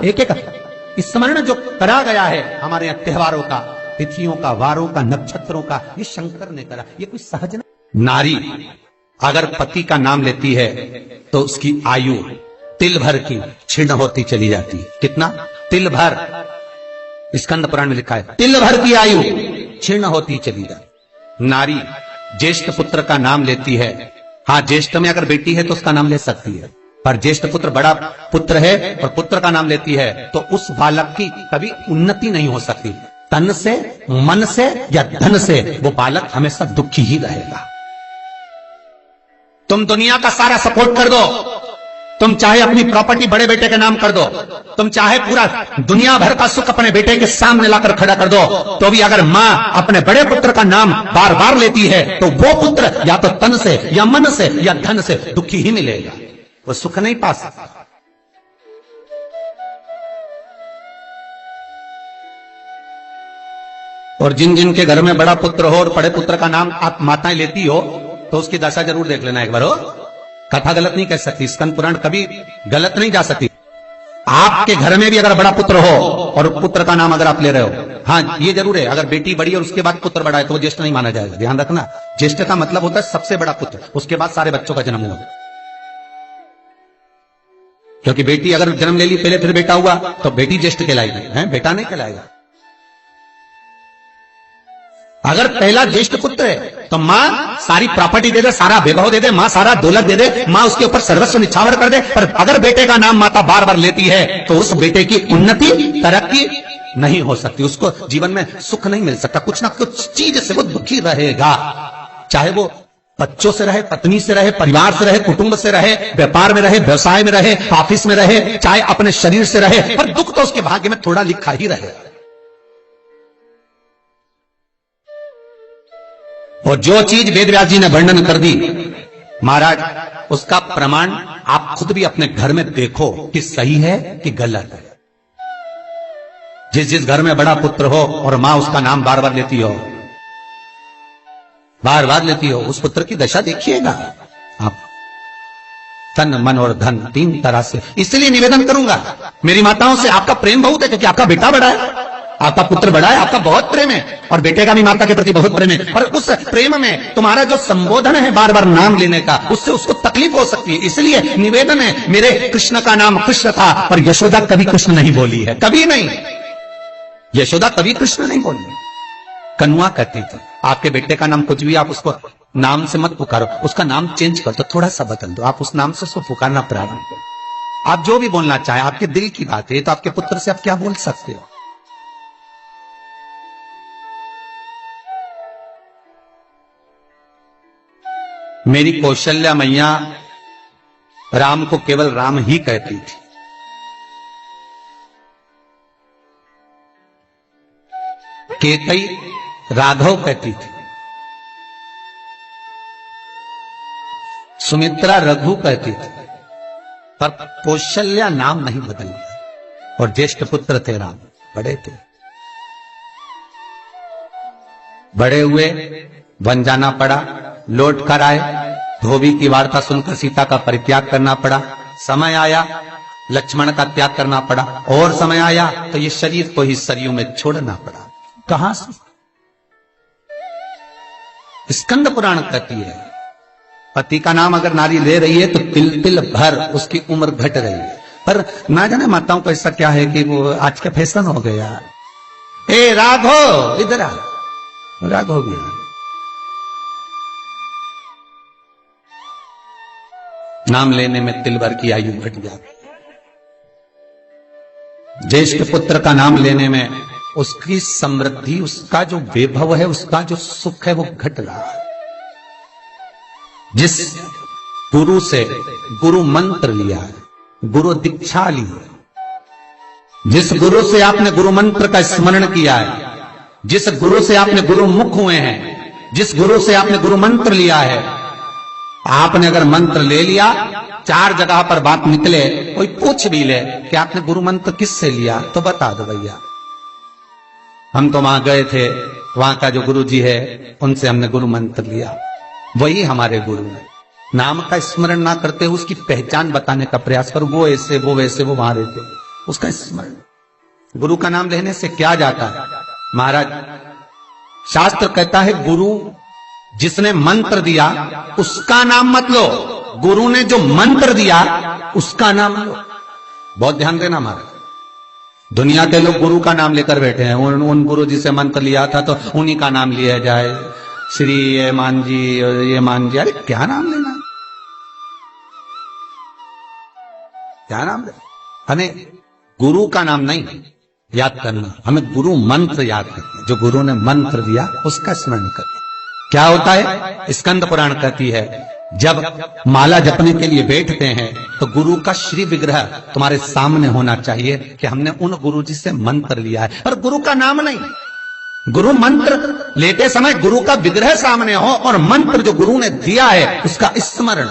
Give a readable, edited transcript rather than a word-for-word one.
एक एक स्मरण जो करा गया है हमारे यहाँ त्योहारों का, तिथियों का, वारों का, नक्षत्रों का, ये शंकर ने करा, ये कोई सहज नहीं। नारी अगर पति का नाम लेती है तो उसकी आयु तिल भर की क्षीण होती चली जाती है। कितना? तिल भर। स्कंद पुराण में लिखा है तिल भर की आयु क्षीण होती चली जाती। नारी ज्येष्ठ पुत्र का नाम लेती है, हाँ ज्येष्ठ में अगर बेटी है तो उसका नाम ले सकती है, पर ज्येष्ठ पुत्र बड़ा पुत्र है और पुत्र का नाम लेती है तो उस बालक की कभी उन्नति नहीं हो सकती। तन से, मन से या धन से वो बालक हमेशा दुखी ही रहेगा। तुम दुनिया का सारा सपोर्ट कर दो, तुम चाहे अपनी प्रॉपर्टी बड़े बेटे के नाम कर दो, तुम चाहे पूरा दुनिया भर का सुख अपने बेटे के सामने लाकर खड़ा कर दो, तो भी अगर मां अपने बड़े पुत्र का नाम बार बार लेती है तो वो पुत्र या तो तन से या मन से या धन से दुखी ही मिलेगा, वो सुख नहीं पा सकता। और जिन जिन के घर में बड़ा पुत्र हो और बड़े पुत्र का नाम आप माताएं लेती हो तो उसकी दशा जरूर देख लेना एक बार। हो कथा गलत नहीं कह सकती, स्कंद पुराण कभी गलत नहीं जा सकती। आपके घर में भी अगर बड़ा पुत्र हो और पुत्र का नाम अगर आप ले रहे हो, हाँ ये जरूर है, अगर बेटी बड़ी और उसके बाद पुत्र बड़ा है तो वो ज्येष्ठ नहीं माना जाएगा। ध्यान रखना, ज्येष्ठ का मतलब होता है सबसे बड़ा पुत्र, उसके बाद सारे बच्चों का जन्म हुआ। क्योंकि बेटी अगर जन्म ले ली पहले फिर बेटा हुआ तो बेटी ज्येष्ठ कहलाएगी, है बेटा नहीं कहलाएगा। अगर पहला ज्येष्ठ पुत्र है तो मां सारी प्रॉपर्टी दे दे, सारा वैभव दे दे, मां सारा दौलत दे दे, मां उसके ऊपर सर्वस्व निछावर कर दे, पर अगर बेटे का नाम माता बार बार लेती है तो उस बेटे की उन्नति, तरक्की नहीं हो सकती, उसको जीवन में सुख नहीं मिल सकता, कुछ ना कुछ चीज से वो दुखी रहेगा। चाहे वो बच्चों से रहे, पत्नी से रहे, परिवार से रहे, कुटुंब से रहे, व्यापार में रहे, व्यवसाय में रहे, ऑफिस में रहे, चाहे अपने शरीर से रहे, पर दुख तो उसके भाग्य में थोड़ा लिखा ही रहे। और जो चीज वेद व्यास जी ने वर्णन कर दी महाराज, उसका प्रमाण आप खुद भी अपने घर में देखो कि सही है कि गलत है। जिस जिस घर में बड़ा पुत्र हो और मां उसका नाम बार बार लेती हो, बार बार लेती हो, उस पुत्र की दशा देखिएगा आप। तन, मन और धन तीन तरह से। इसलिए निवेदन करूंगा मेरी माताओं से, आपका प्रेम बहुत है क्योंकि आपका बेटा बड़ा है, आपका पुत्र बड़ा है, आपका बहुत प्रेम है और बेटे का भी माता के प्रति बहुत प्रेम है, और उस प्रेम में तुम्हारा जो संबोधन है बार बार नाम लेने का, उससे उसको तकलीफ हो सकती है। इसलिए निवेदन है, मेरे कृष्ण का नाम कृष्ण था पर यशोदा कभी कृष्ण नहीं बोली है, कभी नहीं, यशोदा कभी कृष्ण नहीं बोली। कन्वा कहती थी आपके बेटे का नाम कुछ भी आप उसको नाम से मत पुकारो, उसका नाम चेंज कर दो, थोड़ा सा बदल दो, आप उस नाम से उसको पुकारना प्रारंभ करो। आप जो भी बोलना चाहे, आपके दिल की बात है, तो आपके पुत्र से आप क्या बोल सकते हो। मेरी कौशल्या मैया राम को केवल राम ही कहती थी। केकई राघव कहती थी, सुमित्रा रघु कहती थी, पर कौशल्या नाम नहीं बदला। और ज्येष्ठ पुत्र थे राम, बड़े थे, बड़े हुए, वन जाना पड़ा, लौट कर आए, धोबी की वार्ता सुनकर सीता का परित्याग करना पड़ा, समय आया लक्ष्मण का त्याग करना पड़ा, और समय आया तो ये शरीर को ही सरयू में छोड़ना पड़ा। कहां से? स्कंद पुराण कहती है पति का नाम अगर नारी ले रही है तो तिल तिल भर उसकी उम्र घट रही है। पर ना जाने माताओं को ऐसा क्या है कि वो आज का फैशन हो गया, ए राघव इधर आ, राघव गया, नाम लेने में तिल भर की आयु घट जाती। ज्येष्ठ पुत्र का नाम लेने में उसकी समृद्धि, उसका जो वैभव है, उसका जो सुख है वो घट रहा है। जिस गुरु से गुरु मंत्र लिया है, गुरु दीक्षा ली है, जिस गुरु से आपने गुरु मंत्र का स्मरण किया है, जिस गुरु से आपने गुरु मुख हुए हैं, जिस गुरु से आपने गुरु मंत्र लिया है, आपने अगर मंत्र ले लिया, चार जगह पर बात निकले, कोई पूछ भी ले कि आपने गुरु मंत्र किससे लिया, तो बता दो भैया हम तो वहां गए थे, वहां का जो गुरु जी है उनसे हमने गुरु मंत्र लिया, वही हमारे गुरु है। नाम का स्मरण ना करते उसकी पहचान बताने का प्रयास करो, वो ऐसे वो वैसे वो वहां रहते, उसका स्मरण। गुरु का नाम लेने से क्या जाता है महाराज? शास्त्र कहता है गुरु जिसने मंत्र दिया उसका नाम मत लो, गुरु ने जो मंत्र दिया उसका नाम लो। बहुत ध्यान देना महाराज, दुनिया के लोग गुरु का नाम लेकर बैठे हैं। उन गुरु जी से मंत्र लिया था तो उन्हीं का नाम लिया जाए, श्री ये मान जी, ये मान जी। अरे क्या नाम लेना, क्या नाम लेना? हमें गुरु का नाम नहीं याद करना, हमें गुरु मंत्र याद करना। जो गुरु ने मंत्र दिया उसका स्मरण करना। क्या होता है? स्कंद पुराण कहती है जब माला जपने के लिए बैठते हैं तो गुरु का श्री विग्रह तुम्हारे सामने होना चाहिए कि हमने उन गुरु जी से मंत्र लिया है, और गुरु का नाम नहीं। गुरु मंत्र लेते समय गुरु का विग्रह सामने हो और मंत्र जो गुरु ने दिया है उसका स्मरण।